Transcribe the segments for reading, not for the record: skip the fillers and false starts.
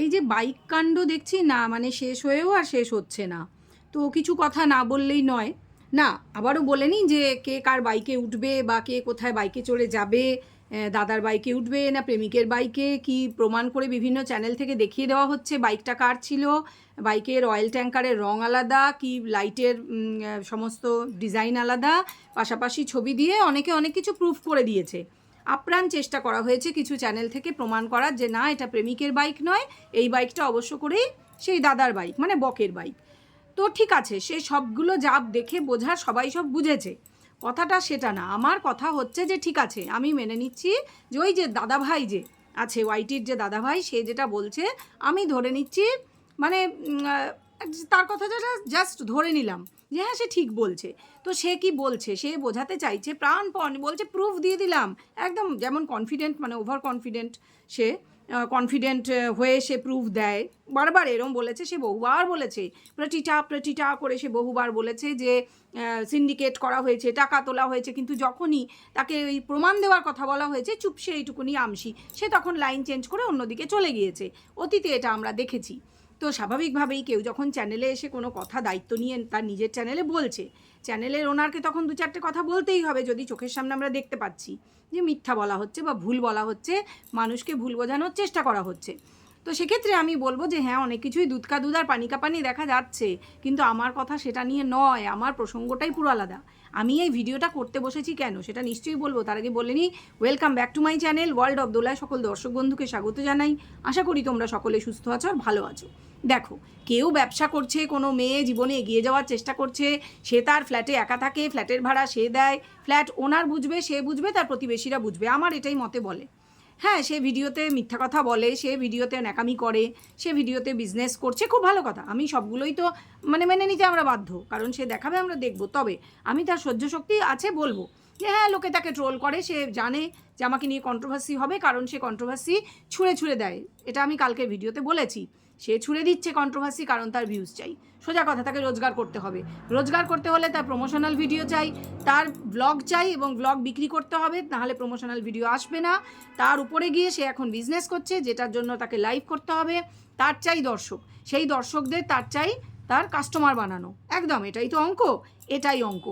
এই যে বাইক কাণ্ড দেখছি না, মানে শেষ হয়েও আর শেষ হচ্ছে না। তো কিছু কথা না বললেই নয়। না, আবারও বলে নিই যে কে কার বাইকে উঠবে বা কে কোথায় বাইকে চড়ে যাবে, দাদার বাইকে উঠবে না প্রেমিকের বাইকে, কি প্রমাণ করে বিভিন্ন চ্যানেল থেকে দেখিয়ে দেওয়া হচ্ছে বাইকটা কার ছিল, বাইকের অয়েল ট্যাঙ্কারের রং আলাদা, কি লাইটের সমস্ত ডিজাইন আলাদা, পাশাপাশি ছবি দিয়ে অনেকে অনেক কিছু প্রুফ করে দিয়েছে। আপ্রাণ চেষ্টা করা হয়েছে কিছু চ্যানেল থেকে প্রমাণ করার যে না, এটা প্রেমিকের বাইক নয়, এই বাইকটা অবশ্য করেই সেই দাদার বাইক, মানে বকের বাইক। তো ঠিক আছে, সে সবগুলো জাপ দেখে বোঝার সবাই সব বুঝেছে, কথাটা সেটা না। আমার কথা হচ্ছে যে ঠিক আছে, আমি মেনে নিচ্ছি যে ওই যে দাদা ভাই যে আছে, ওয়াইটির যে দাদা ভাই, সে যেটা বলছে আমি ধরে নিচ্ছি, মানে তার কথা যেটা জাস্ট ধরে নিলাম যে হ্যাঁ সে ঠিক বলছে। তো সে কি বলছে, সে বোঝাতে চাইছে প্রাণপণ, বলছে প্রুফ দিয়ে দিলাম, একদম যেমন কনফিডেন্ট, মানে ওভার কনফিডেন্ট। সে কনফিডেন্ট হয়ে সে প্রুফ দেয়, বারবার এরম বলেছে, সে বহুবার বলেছে, প্রতিটা করে সে বহুবার বলেছে যে সিন্ডিকেট করা হয়েছে, টাকা তোলা হয়েছে, কিন্তু যখনই তাকে ওই প্রমাণ দেওয়ার কথা বলা হয়েছে, চুপসে এইটুকুনি আমসি, সে তখন লাইন চেঞ্জ করে অন্যদিকে চলে গিয়েছে। অতীতে এটা আমরা দেখেছি। তো স্বাভাবিকভাবেই কেউ যখন চ্যানেলে এসে কোনো কথা দায়িত্ব নিয়ে তার নিজের চ্যানেলে বলছে, চ্যানেলের ওনারকে তখন দু চারটে কথা বলতেই হবে, যদি চোখের সামনে আমরা দেখতে পাচ্ছি যে মিথ্যা বলা হচ্ছে বা ভুল বলা হচ্ছে, মানুষকে ভুল বোঝানোর চেষ্টা করা হচ্ছে। তো সেক্ষেত্রে আমি বলবো যে হ্যাঁ, অনেক কিছুই দুধ কা দুধ আর পানি কা পানি দেখা যাচ্ছে, কিন্তু আমার কথা সেটা নিয়ে নয়, আমার প্রসঙ্গটাই পুরো আলাদা। আমি এই ভিডিওটা করতে বসেছি কেন সেটা নিশ্চয়ই বলবো, তার আগে বলে নিই, welcome back to my channel world of দোলায় সকল দর্শক বন্ধুকে স্বাগত জানাই। আশা করি তোমরা সকলে সুস্থ আছো আর ভালো আছো। দেখো, কেউ ব্যবসা করছে, কোনো মেয়ে জীবনে এগিয়ে যাওয়ার চেষ্টা করছে, সে তার ফ্ল্যাটে একা থাকে, ফ্ল্যাটের ভাড়া সে দেয়, ফ্ল্যাট ওনার বুঝবে, সে বুঝবে, তার প্রতিবেশীরা বুঝবে, আমার এটাই মতে বলে। হ্যাঁ, সে ভিডিওতে মিথ্যা কথা বলে, সে ভিডিওতে ন্যাকামি করে, সে ভিডিওতে বিজনেস করছে, খুব ভালো কথা, আমি সবগুলোই তো মানে মেনে নিতে আমরা বাধ্য, কারণ সে দেখাবে আমরা দেখব। তবে আমি তার সহ্য শক্তি আছে বলবো যে হ্যাঁ, লোকে তাকে ট্রোল করে, সে জানে যে আমাকে নিয়ে কন্ট্রোভার্সি হবে, কারণ সে কন্ট্রোভার্সি ছুঁড়ে দেয়, এটা আমি কালকের ভিডিওতে বলেছি। সে ছুঁড়ে দিচ্ছে কন্ট্রোভার্সি কারণ তার ভিউজ চাই, সোজা কথা, তাকে রোজগার করতে হবে। রোজগার করতে হলে তার প্রমোশনাল ভিডিও চাই, তার ব্লগ চাই, এবং ব্লগ বিক্রি করতে হবে, নাহলে প্রমোশনাল ভিডিও আসবে না। তার উপরে গিয়ে সে এখন বিজনেস করছে, যেটার জন্য তাকে লাইভ করতে হবে, তার চাই দর্শক, সেই দর্শকদের তার চাই তার কাস্টমার বানানো, একদম এটাই তো অঙ্ক, এটাই অঙ্ক।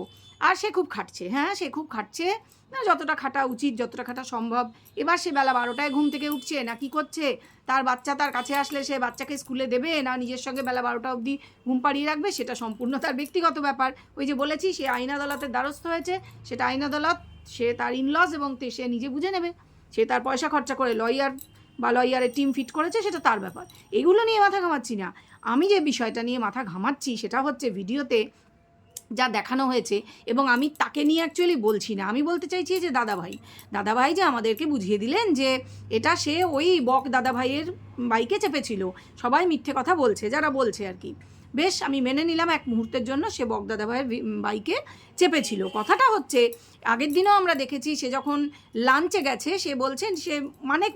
আর সে খুব খাটছে, হ্যাঁ সে খুব খাটছে, না যতটা খাটা উচিত, যতটা খাটা সম্ভব। এবার সে বেলা 12টায় ঘুম থেকে উঠছে না কি করছে, তার বাচ্চা তার কাছে আসলে সে বাচ্চাকে স্কুলে দেবে না নিজের সঙ্গে বেলা 12টা অবধি ঘুম পাড়িয়ে রাখবে, সেটা সম্পূর্ণ তার ব্যক্তিগত ব্যাপার। ওই যে বলেছি, সে আইন আদালতের দ্বারস্থ হয়েছে, সেটা আইন আদালত, সে তার ইনলস এবং সে নিজে বুঝে নেবে। সে তার পয়সা খরচা করে লয়ার বা লয়ারের টিম ফিট করেছে, সেটা তার ব্যাপার, এগুলো নিয়ে মাথা ঘামাচ্ছি না। আমি যে বিষয়টা নিয়ে মাথা ঘামাচ্ছি সেটা হচ্ছে ভিডিওতে যা দেখানো হয়েছে, এবং আমি তাকে নিয়ে অ্যাকচুয়ালি বলছি না, আমি বলতে চাইছি যে দাদাভাই যে আমাদেরকে বুঝিয়ে দিলেন যে এটা সে ওই বক দাদাভাইয়ের বাইকে চেপেছিল, সবাই মিথ্যে কথা বলছে যারা বলছে আর কি। বেশ, আমি মেনে নিলাম এক মুহূর্তের জন্য সে বক দাদাভাইয়ের বাইকে চেপেছিল। কথাটা হচ্ছে, আগের দিনও আমরা দেখেছি সে যখন লাঞ্চে গেছে, সে বলছেন সে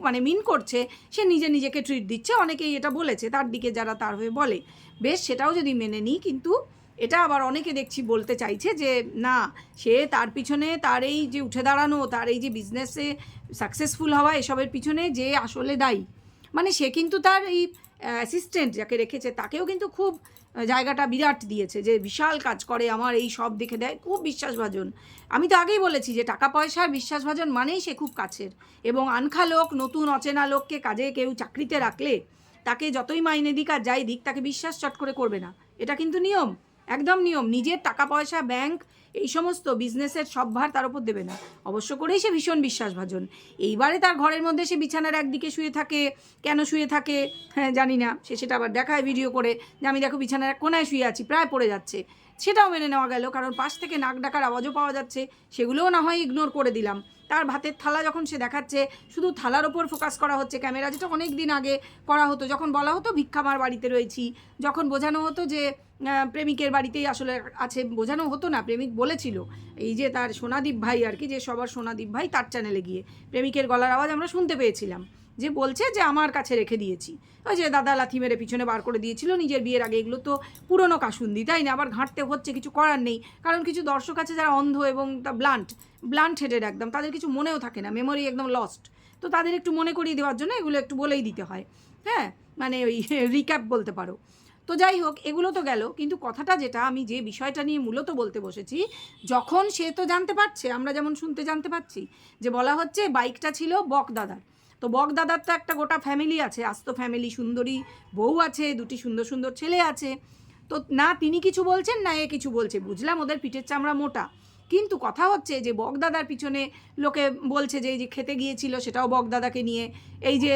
মানে মিন করছে, সে নিজেকে ট্রিট দিচ্ছে, অনেকেই এটা বলেছে তার দিকে, যারা তার হয়ে বলে। বেশ, সেটাও যদি মেনে নিই, কিন্তু এটা আবার অনেকে দেখছি বলতে চাইছে যে না, সে তার পিছনে, তার এই যে উঠে দাঁড়ানো, তার এই যে বিজনেসে সাকসেসফুল হওয়া, এসবের পিছনে যে আসলে দায়ী, মানে সে কিন্তু তার এই অ্যাসিস্ট্যান্ট যাকে রেখেছে তাকেও কিন্তু খুব জায়গাটা বিরাট দিয়েছে, যে বিশাল কাজ করে, আমার এই সব দেখে দেয়, খুব বিশ্বাসভাজন। আমি তো আগেই বলেছি যে টাকা পয়সার বিশ্বাসভাজন মানেই সে খুব কাছের, এবং আনখা লোক, নতুন অচেনা লোককে কাজে কেউ চাকরিতে রাখলে তাকে যতই মাইনে দিক আর যাই দিক, তাকে বিশ্বাস চট করে করবে না, এটা কিন্তু নিয়ম, একদম নিয়ম। নিজের টাকা পয়সা, ব্যাংক, এই সমস্ত বিজনেসের সব ভার তার উপর দেবে না, অবশ্য করেই সে ভীষণ বিশ্বাসভাজন। এইবারে তার ঘরের মধ্যে সে বিছানার একদিকে শুয়ে থাকে, কেন শুয়ে থাকে হ্যাঁ জানি না, সে সেটা আবার দেখায় ভিডিও করে যে আমি দেখো বিছানার এক কোনায় শুয়ে আছি, প্রায় পড়ে যাচ্ছে, সেটাও মেনে নেওয়া গেল, কারণ পাশ থেকে নাক ডাকার আওয়াজও পাওয়া যাচ্ছে, সেগুলোও না হয় ইগনোর করে দিলাম। তার ভাতের থালা যখন সে দেখাচ্ছে, শুধু থালার ওপর ফোকাস করা হচ্ছে ক্যামেরা, যেটা অনেক দিন আগে করা হতো, যখন বলা হতো ভিক্ষামার বাড়িতে রয়েছি, যখন বোঝানো হতো যে প্রেমিকের বাড়িতেই আসলে আছে, বোঝানো হতো না, প্রেমিক বলেছিল, এই যে তার সোনাদীপ ভাই আর কি, যে সবার সোনাদীপ ভাই, তার চ্যানেলে গিয়ে প্রেমিকের গলার আওয়াজ আমরা শুনতে পেয়েছিলাম, যে বলছে যে আমার কাছে রেখে দিয়েছি, ওই যে দাদা লাথি মেরে পিছনে বার করে দিয়েছিল নিজের বিয়ের আগে, এগুলো তো পুরনো কাসুন্দি, তাই না? আবার ঘাঁটতে হচ্ছে, কিছু করার নেই, কারণ কিছু দর্শক আছে যারা অন্ধ এবং তা ব্লান্ট হেডেড একদম, তাদের কিছু মনেও থাকে না, মেমোরি একদম লস্ট, তো তাদের একটু মনে করিয়ে দেওয়ার জন্য এগুলো একটু বলেই দিতে হয়। হ্যাঁ, মানে ওই রিক্যাপ বলতে পারো। তো যাই হোক, এগুলো তো গেল, কিন্তু কথাটা যেটা আমি যে বিষয়টা নিয়ে মূলত বলতে বসেছি, যখন সে তো জানতে পারছে, আমরা যেমন শুনতে জানতে পাচ্ছি যে বলা হচ্ছে বাইকটা ছিল বক দাদার। তো বক দাদার তো একটা গোটা ফ্যামিলি আছে, আস্ত ফ্যামিলি, সুন্দরী বউ আছে, দুটি সুন্দর সুন্দর ছেলে আছে। তো না তিনি কিছু বলছেন না এ কিছু বলছে, বুঝলাম ওদের পিঠের চামড়া মোটা, কিন্তু কথা হচ্ছে যে বকদাদার পিছনে লোকে বলছে যে এই যে খেতে গিয়েছিল সেটাও বকদাদাকে নিয়ে, এই যে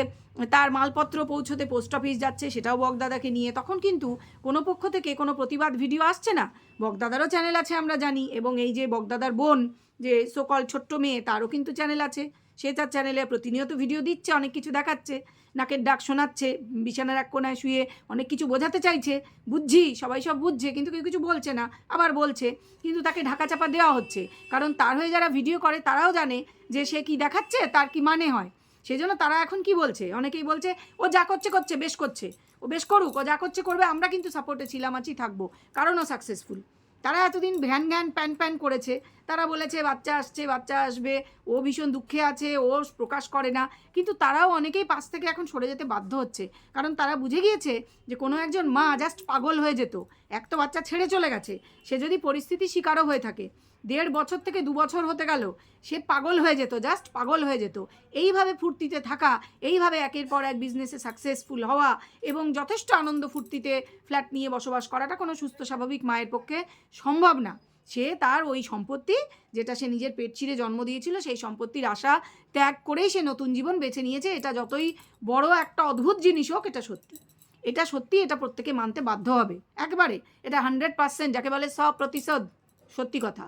তার মালপত্র পৌঁছতে পোস্ট অফিস যাচ্ছে সেটাও বকদাদাকে নিয়ে, তখন কিন্তু কোনো পক্ষ থেকে কোনো প্রতিবাদ ভিডিও আসছে না। বকদাদারও চ্যানেল আছে আমরা জানি, এবং এই যে বকদাদার বোন যে সকল ছোট্ট মেয়ে, তারও কিন্তু চ্যানেল আছে, সে তার চ্যানেলে প্রতিনিয়ত ভিডিও দিচ্ছে, অনেক কিছু দেখাচ্ছে, নাকের ডাক শোনাচ্ছে, বিছানার এক কোনায় শুয়ে অনেক কিছু বোঝাতে চাইছে, বুঝছি সবাই সব বুঝছে, কিন্তু কেউ কিছু বলছে না, আবার বলছে, কিন্তু তাকে ঢাকা চাপা দেওয়া হচ্ছে, কারণ তার হয়ে যারা ভিডিও করে তারাও জানে যে সে কি দেখাচ্ছে, তার কি মানে হয়। সেই জন্য তারা এখন কি বলছে, অনেকেই বলছে ও যা করছে করছে, বেশ করছে, ও বেশ করুক, ও যা করছে করবে, আমরা কিন্তু সাপোর্টে ছিলাম, আছি, থাকবো, কারণ ও সাকসেসফুল। তারা এতদিন ভ্যান ঘ্যান প্যান প্যান করেছে, তারা বলেছে বাচ্চা আসছে, বাচ্চা আসবে, ও ভীষণ দুঃখে আছে, ও প্রকাশ করে না, কিন্তু তারাও অনেকেই পাশ থেকে এখন সরে যেতে বাধ্য হচ্ছে, কারণ তারা বুঝে গিয়েছে যে কোনো একজন মা জাস্ট পাগল হয়ে যেত, এক তো বাচ্চা ছেড়ে চলে গেছে, সে যদি পরিস্থিতির শিকারও হয়ে থাকে, 1.5 বছর থেকে 2 বছর হতে গেল, সে পাগল হয়ে যেত, জাস্ট পাগল হয়ে যেত। এইভাবে ফুর্তিতে থাকা, এইভাবে একের পর এক বিজনেসে সাকসেসফুল হওয়া এবং যথেষ্ট আনন্দ ফুর্তিতে ফ্ল্যাট নিয়ে বসবাস করাটা কোনো সুস্থ স্বাভাবিক মায়ের পক্ষে সম্ভব না। সে তার ওই সম্পত্তি, যেটা সে নিজের পেট ছিঁড়ে জন্ম দিয়েছিল, সেই সম্পত্তির আশা ত্যাগ করেই সে নতুন জীবন বেছে নিয়েছে। এটা যতই বড় একটা অদ্ভুত জিনিস হোক, এটা সত্যি, এটা সত্যি, এটা প্রত্যেকে মানতে বাধ্য হবে একবারে, এটা 100%, যাকে বলে 100% সত্যি কথা।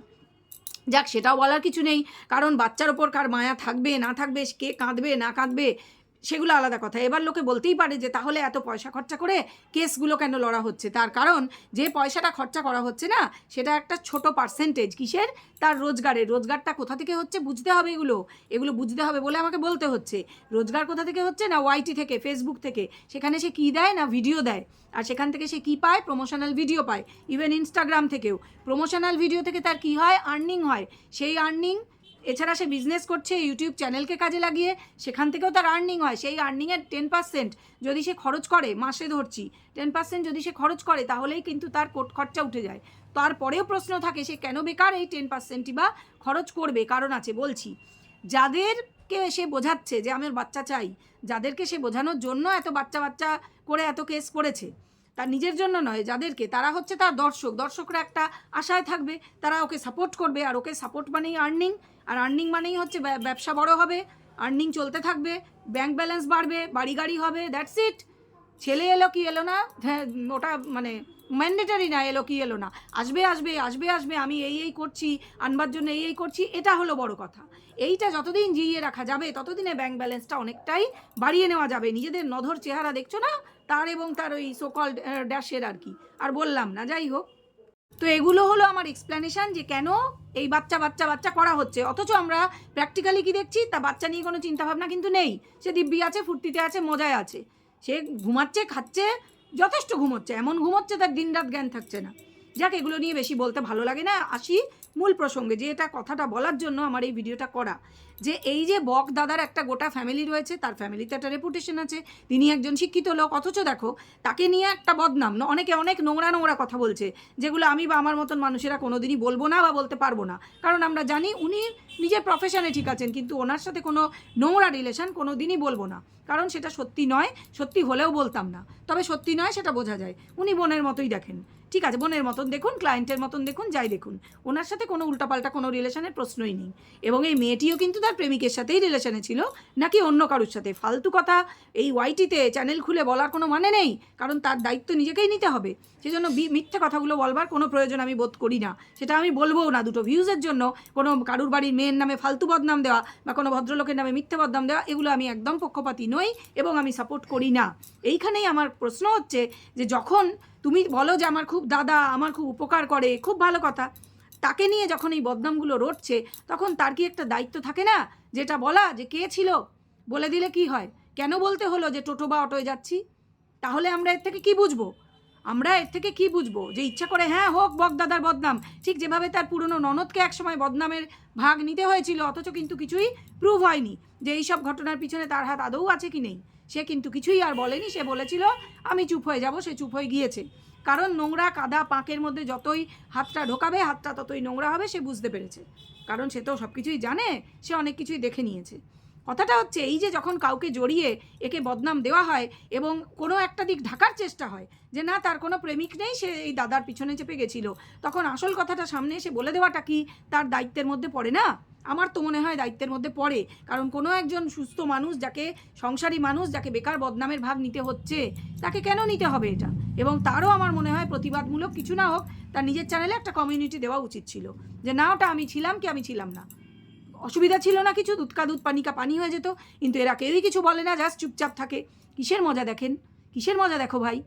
যাক, সেটাও বলার কিছু নেই, কারণ বাচ্চার ওপর কার মায়া থাকবে না থাকবে, কে কাঁদবে না কাঁদবে, সেগুলো আলাদা কথা। এবার লোকে বলতেই পারে যে তাহলে এত পয়সা খরচা করে কেসগুলো কেন লড়া হচ্ছে, তার কারণ যে পয়সাটা খরচা করা হচ্ছে না, সেটা একটা ছোট পার্সেন্টেজ, কিসের, তার রোজগারের, রোজগারটা কোথা থেকে হচ্ছে বুঝতে হবে, এগুলো বুঝতে হবে বলে আমাকে বলতে হচ্ছে। রোজগার কোথা থেকে হচ্ছে, না ওয়াইটি থেকে, ফেসবুক থেকে, সেখানে সে কী দেয়, না ভিডিও দেয়, আর সেখান থেকে সে কী পায়, প্রমোশনাল ভিডিও পায়। ইভেন ইনস্টাগ্রাম থেকেও প্রমোশনাল ভিডিও থেকে তার কী হয়, আর্নিং হয়, সেই আর্নিং, এছাড়া সে বিজনেস করছে ইউটিউব চ্যানেলকে কাজে লাগিয়ে, সেখান থেকেও তার আর্নিং হয়। সেই আর্নিংয়ের 10% যদি সে খরচ করে, মাসে ধরছি 10% যদি সে খরচ করে, তাহলেই কিন্তু তার কোট খরচা উঠে যায়। তারপরেও প্রশ্ন থাকে সে কেন বেকার এই 10%ই বা খরচ করবে, কারণ আছে, বলছি। যাদেরকে সে বোঝাচ্ছে যে আমার বাচ্চা চাই, যাদেরকে সে বোঝানোর জন্য এত বাচ্চা বাচ্চা করে এত কেস করেছে, তার নিজের জন্য নয়, যাদেরকে, তারা হচ্ছে তার দর্শকরা একটা আশায় থাকবে, তারা ওকে সাপোর্ট করবে, আর ওকে সাপোর্ট মানেই আর্নিং, আর আর্নিং মানেই হচ্ছে ব্যবসা বড় হবে, আর্নিং চলতে থাকবে, ব্যাংক ব্যালেন্স বাড়বে, বাড়ি গাড়ি হবে, দ্যাটস ইট। ছেলে এলো কি এলো না, হ্যাঁ, ওটা মানে ম্যান্ডেটারি না, এলো কি এলো না, আসবে আসবে আসবে আসবে, আমি এই করছি, আনবার জন্য এই করছি, এটা হলো বড় কথা। এইটা যতদিন জিইয়ে রাখা যাবে, ততদিনে ব্যাংক ব্যালেন্সটা অনেকটাই বাড়িয়ে নেওয়া যাবে। নিজেদের নধর চেহারা দেখছো না তার, এবং তার ওই সোকল ড্যাশের আর কি, আর বললাম না, যাই হোক। তো এগুলো হলো আমার এক্সপ্লেনেশন যে কেন এই বাচ্চা বাচ্চা বাচ্চা করা হচ্ছে, অথচ আমরা প্র্যাকটিক্যালি কি দেখছি, তা বাচ্চা নিয়ে কোনো চিন্তাভাবনা কিন্তু নেই। সে দিব্যি আছে, ফুর্তিতে আছে, মজায় আছে, সে ঘুমাচ্ছে, খাচ্ছে, যথেষ্ট ঘুমোচ্ছে, এমন ঘুমোচ্ছে তার দিন রাত জ্ঞান থাকছে না। যাক, এগুলো নিয়ে বেশি বলতে ভালো লাগে না, আসি মূল প্রসঙ্গে, যে এটা কথাটা বলার জন্য আমার এই ভিডিওটা করা, যে এই যে বক দাদার একটা গোটা ফ্যামিলি রয়েছে, তার ফ্যামিলিতে একটা রেপুটেশন আছে, তিনি একজন শিক্ষিত লোক, অথচ দেখো তাকে নিয়ে একটা বদনাম, অনেকে অনেক নোংরা নোংরা কথা বলছে, যেগুলো আমি বা আমার মতন মানুষেরা কোনোদিনই বলবো না বা বলতে পারবো না, কারণ আমরা জানি উনি নিজের প্রফেশনে ঠিক আছেন, কিন্তু ওনার সাথে কোনো নোংরা রিলেশন কোনো দিনই বলবো না, কারণ সেটা সত্যি নয়, সত্যি হলেও বলতাম না, তবে সত্যি নয় সেটা বোঝা যায়। উনি বোনের মতোই দেখেন, ঠিক আছে, বোনের মতন দেখুন, ক্লায়েন্টের মতন দেখুন, যাই দেখুন, ওনার সাথে কোনো উল্টাপাল্টা কোনো রিলেশনের প্রশ্নই নেই। এবং এই মেয়েটিও কিন্তু তার প্রেমিকের সাথেই রিলেশনে ছিল, নাকি অন্য কারোর সাথে। ফালতু কথা এই ওয়াইটিতে চ্যানেল খুলে বলার কোনো মানে নেই, কারণ তার দায়িত্ব নিজেকেই নিতে হবে। সেজন্য মিথ্যে কথাগুলো বলবার কোনো প্রয়োজন আমি বোধ করি না, সেটা আমি বলবোও না। দুটো ভিউজের জন্য কোনো কারুর বাড়ির মেয়ের নামে ফালতু বদনাম দেওয়া বা কোনো ভদ্রলোকের নামে মিথ্যে বদনাম দেওয়া, এগুলো আমি একদম পক্ষপাতী নই এবং আমি সাপোর্ট করি না। এইখানেই আমার প্রশ্ন হচ্ছে যে যখন তুমি বলো যে আমার খুব দাদা, আমার খুব উপকার করে, খুব ভালো কথা, তাকে নিয়ে যখন এই বদনামগুলো রটছে, তখন তার কি একটা দায়িত্ব থাকে না, যেটা বলা, যে কে ছিল, বলে দিলে কি হয়, কেন বলতে হলো যে টোটো বা অটোয় যাচ্ছি? তাহলে আমরা এর থেকে কি বুঝবো? আমরা এর থেকে কি বুঝবো? যে ইচ্ছা করে হ্যাঁ হোক বকদাদার বদনাম, ঠিক যেভাবে তার পুরনো ননদকে একসময় বদনামের ভাগ নিতে হয়েছিল, অথচ কিন্তু কিছুই প্রুভ হয়নি যে এইসব ঘটনার পিছনে তার হাত আদৌ আছে কি নেই। সে কিন্তু কিছুই আর বলেনি। সে বলেছিল আমি চুপ হয়ে যাব, সে চুপ হয়ে গিয়েছে। কারণ নোংরা কাদা পাঁকের মধ্যে যতই হাতটা ঢোকাবে হাতটা ততই নোংরা হবে, সে বুঝতে পেরেছে। কারণ সে তো সব কিছুই জানে, সে অনেক কিছুই দেখে নিয়েছে। কথাটা হচ্ছে এই যে যখন কাউকে জড়িয়ে একে বদনাম দেওয়া হয় এবং কোনো একটা দিক ঢাকার চেষ্টা হয় যে না তার কোনো প্রেমিক নেই, সে এই দাদার পিছনে চেপে গেছিল, তখন আসল কথাটা সামনে এসে বলে দেওয়াটা কি তার দায়িত্বের মধ্যে পড়ে না? আমার তো মনে হয় দায়িত্বের মধ্যে পড়ে। কারণ কোনো একজন সুস্থ মানুষ, যাকে সংসারী মানুষ, যাকে বেকার বদনামের ভাগ নিতে হচ্ছে, তাকে কেন নিতে হবে এটা? এবং তারও আমার মনে হয় প্রতিবাদমূলক কিছু না হোক, তার নিজের চ্যানেলে একটা কমিউনিটি দেওয়া উচিত ছিল যে না ওটা আমি ছিলাম কি আমি ছিলাম না, অসুবিধা ছিল না কিছু, দুধ কা দুধ পানি কা পানি হয়ে যেত। কিন্তু এরা কেউই কিছু বলে না, জাস্ট চুপচাপ থাকে। কিসের মজা দেখেন, কিসের মজা দেখো ভাই?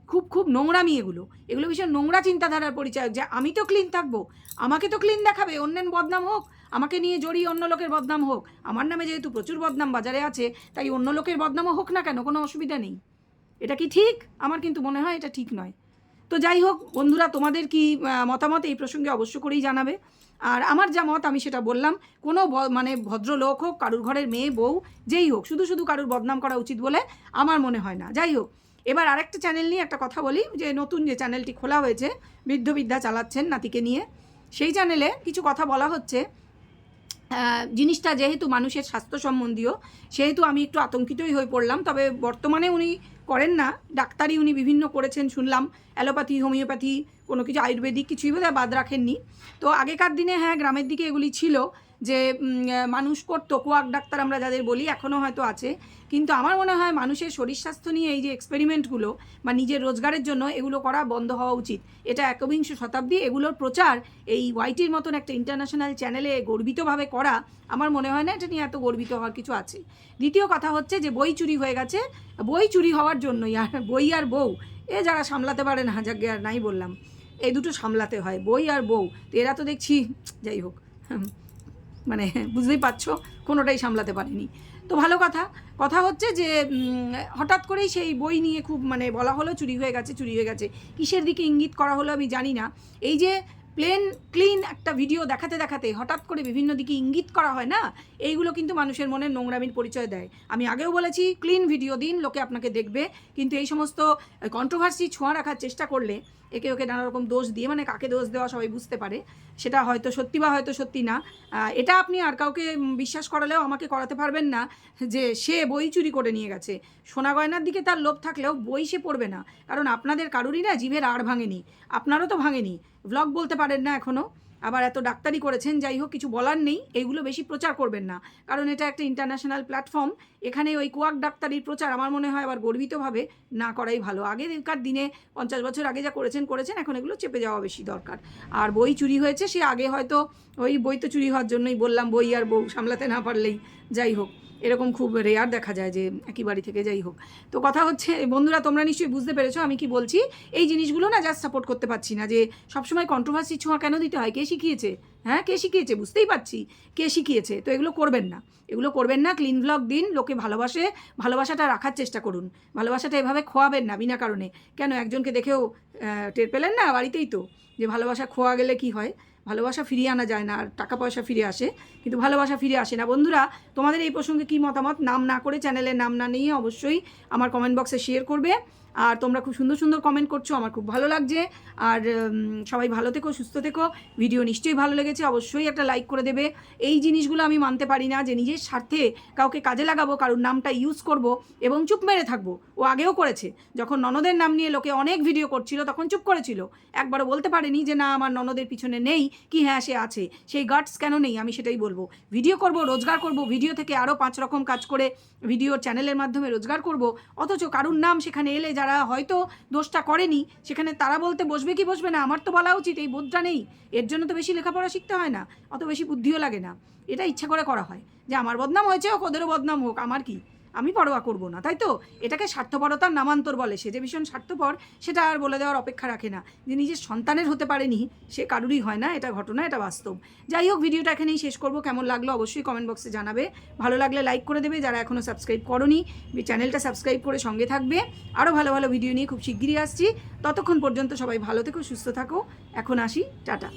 খুব খুব নোংরামি এগুলো, এগুলো ভীষণ নোংরা চিন্তাধারার পরিচয় যে আমি তো ক্লিন থাকবো, আমাকে তো ক্লিন দেখাবে, অন্যের বদনাম হোক, আমাকে নিয়ে জড়িয়ে অন্য লোকের বদনাম হোক। আমার নামে যেহেতু প্রচুর বদনাম বাজারে আছে, তাই অন্য লোকের বদনামও হোক না কেন, কোনো অসুবিধা নেই। এটা কি ঠিক? আমার কিন্তু মনে হয় এটা ঠিক নয়। তো যাই হোক বন্ধুরা, তোমাদের কি মতামত এই প্রসঙ্গে অবশ্য করেই জানাবে। আর আমার যা মত আমি সেটা বললাম। কোনো মানে ভদ্রলোক হোক, কারুর ঘরের মেয়ে বউ যেই হোক, শুধু শুধু কারুর বদনাম করা উচিত বলে আমার মনে হয় না। যাই হোক, এবার আরেকটা চ্যানেল নিয়ে একটা কথা বলি। যে নতুন যে চ্যানেলটি খোলা হয়েছে, বৃদ্ধবিদ্যা চালাচ্ছেন নাতিকে নিয়ে, সেই চ্যানেলে কিছু কথা বলা হচ্ছে। জিনিসটা যেহেতু মানুষের স্বাস্থ্য সম্বন্ধীয়, সেহেতু আমি একটু আতঙ্কিতই হয়ে পড়লাম। তবে বর্তমানে উনি করেন না, ডাক্তারি উনি বিভিন্ন করেছেন শুনলাম, অ্যালোপ্যাথি, হোমিওপ্যাথি, কোনো কিছু আয়ুর্বেদিক কিছুই বোধহয় বাদ রাখেননি। তো আগেকার দিনে হ্যাঁ গ্রামের দিকে এগুলি ছিল যে মানুষ করতো, কোয়াক ডাক্তার আমরা যাদের বলি, এখনও হয়তো আছে। কিন্তু আমার মনে হয় মানুষের শরীর স্বাস্থ্য নিয়ে এই যে এক্সপেরিমেন্টগুলো বা নিজের রোজগারের জন্য এগুলো করা বন্ধ হওয়া উচিত। এটা একবিংশ শতাব্দী, এগুলোর প্রচার এই ওয়াইটির মতন একটা ইন্টারন্যাশনাল চ্যানেলে গর্বিতভাবে করা আমার মনে হয় না এটা নিয়ে এত গর্বিত হওয়ার কিছু আছে। দ্বিতীয় কথা হচ্ছে যে বই চুরি হয়ে গেছে, বই চুরি হওয়ার জন্যই, আর বই আর বউ এ যারা সামলাতে পারে না, যাকে আর নাই বললাম, এই দুটো সামলাতে হয়, বই আর বউ। তো এরা তো দেখছি, যাই হোক, মানে বুঝতেই পারছো কোনোটাই সামলাতে পারেনি। তো ভালো কথা। কথা হচ্ছে যে হঠাৎ করেই সেই বই নিয়ে খুব মানে বলা হলো চুরি হয়ে গেছে, চুরি হয়ে গেছে। কিসের দিকে ইঙ্গিত করা হলো আমি জানি না। এই যে প্লেন ক্লিন একটা ভিডিও দেখাতে দেখাতে হঠাৎ করে বিভিন্ন দিকে ইঙ্গিত করা হয় না, এইগুলো কিন্তু মানুষের মনে নোংরামির পরিচয় দেয়। আমি আগেও বলেছি ক্লিন ভিডিও দিন, লোকে আপনাকে দেখবে। কিন্তু এই সমস্ত কন্ট্রোভার্সি ছোঁয়া রাখার চেষ্টা করলে একে ওকে নানা রকম দোষ দিয়ে, মানে কাকে দোষ দেওয়া সবাই বুঝতে পারে, সেটা হয়তো সত্যি বা হয়তো সত্যি না। এটা আপনি আর কাউকে বিশ্বাস করালেও আমাকে করাতে পারবেন না যে সে বই চুরি করে নিয়ে গেছে। সোনা গয়নার দিকে তার লোভ থাকলেও বই সে পড়বে না, কারণ আপনাদের কারুরই না জিভের আড় ভাঙেনি, আপনারও তো ভাঙেনি। ভ্লগ বলতে পারেন না এখনও, আবার এত ডাক্তারি করেছেন, যাই হোক কিছু বলার নেই। এইগুলো বেশি প্রচার করবেন না, কারণ এটা একটা ইন্টারন্যাশনাল প্ল্যাটফর্ম। এখানে ওই কোয়াক ডাক্তারির প্রচার আমার মনে হয় আবার গর্বিতভাবে না করাই ভালো। আগেকার দিনে 50 বছর আগে যা করেছেন, এখন এগুলো চেপে যাওয়া বেশি দরকার। আর বই চুরি হয়েছে, সে আগে হয়তো ওই বই তো চুরি হওয়ার জন্যই বললাম, বই আর বউ সামলাতে না পারলেই, যাই হোক এরকম খুব রেয়ার দেখা যায় যে একই বাড়ি থেকে, যাই হোক। তো কথা হচ্ছে বন্ধুরা, তোমরা নিশ্চয়ই বুঝতে পেরেছো আমি কি বলছি। এই জিনিসগুলো না জাস্ট সাপোর্ট করতে পারছি না, যে সবসময় কন্ট্রোভার্সি ছোঁয়া কেন দিতে হয়? কে শিখিয়েছে? হ্যাঁ কে শিখিয়েছে? বুঝতেই পারছি কে শিখিয়েছে। তো এগুলো করবেন না, এগুলো করবেন না। ক্লিন ভ্লগ দিন, লোকে ভালোবাসে, ভালোবাসাটা রাখার চেষ্টা করুন। ভালোবাসাটা এভাবে খোয়াবেন না বিনা কারণে। কেন একজনকে দেখেও টের পেলেন না বাড়িতেই তো, যে ভালোবাসা খোয়া গেলে কি হয়? ভালোবাসা ফিরিয়ে আনা যায় না, আর টাকা পয়সা ফিরে আসে, কিন্তু ভালোবাসা ফিরে আসে না। বন্ধুরা, তোমাদের এই প্রসঙ্গে কী মতামত? নাম না করে, চ্যানেলের নাম না নিয়ে অবশ্যই আমার কমেন্ট বক্সে শেয়ার করবে। আর তোমরা খুব সুন্দর সুন্দর কমেন্ট করছো, আমার খুব ভালো লাগছে। আর সবাই ভালো থেকো, সুস্থ থেকো। ভিডিও নিশ্চয়ই ভালো লেগেছে, অবশ্যই একটা লাইক করে দেবে। এই জিনিসগুলো আমি মানতে পারি না, যে নিজের স্বার্থে কাউকে কাজে লাগাবো, কারোর নামটা ইউজ করব এবং চুপ মেরে থাকবো। ও আগেও করেছে, যখন ননদের নাম নিয়ে লোকে অনেক ভিডিও করছিল তখন চুপ করেছিল, একবারও বলতে পারেনি যে না আমার ননদের পিছনে নেই, কি হ্যাঁ সে আছে। সেই গাটস কেন নেই আমি সেটাই বলবো। ভিডিও করব, রোজগার করব, ভিডিও থেকে আরও 5 রকম কাজ করে ভিডিওর চ্যানেলের মাধ্যমে রোজগার করব, অথচ কারুর নাম সেখানে এলে যারা হয়তো দোষটা করেনি, সেখানে তারা বলতে বসবে কি বসবে না, আমার তো বলা উচিত। এই বোধটা নেই, এর জন্য তো বেশি লেখাপড়া শিখতে হয় না, অত বেশি বুদ্ধিও লাগে না। এটা ইচ্ছা করে করা হয় যে আমার বদনাম হয়েছে, হোক ওদেরও বদনাম হোক, আমার কি, আমি পরোয়া করবো না, তাই তো? এটাকে স্বার্থপরতার নামান্তর বলে। সে যে ভীষণ স্বার্থপর সেটা আর বলে দেওয়ার অপেক্ষা রাখে না। যে নিজের সন্তানের হতে পারেনি সে কারুরই হয় না, এটা ঘটনা, এটা বাস্তব। যাই হোক, ভিডিওটা এখানেই শেষ করবো। কেমন লাগলো অবশ্যই কমেন্ট বক্সে জানাবে। ভালো লাগলে লাইক করে দেবে, যারা এখনও সাবস্ক্রাইব করোনি চ্যানেলটা সাবস্ক্রাইব করে সঙ্গে থাকবে। আরও ভালো ভালো ভিডিও নিয়ে খুব শিগগিরই আসছি। ততক্ষণ পর্যন্ত সবাই ভালো থেকো, সুস্থ থাকো। এখন আসি, টাটা।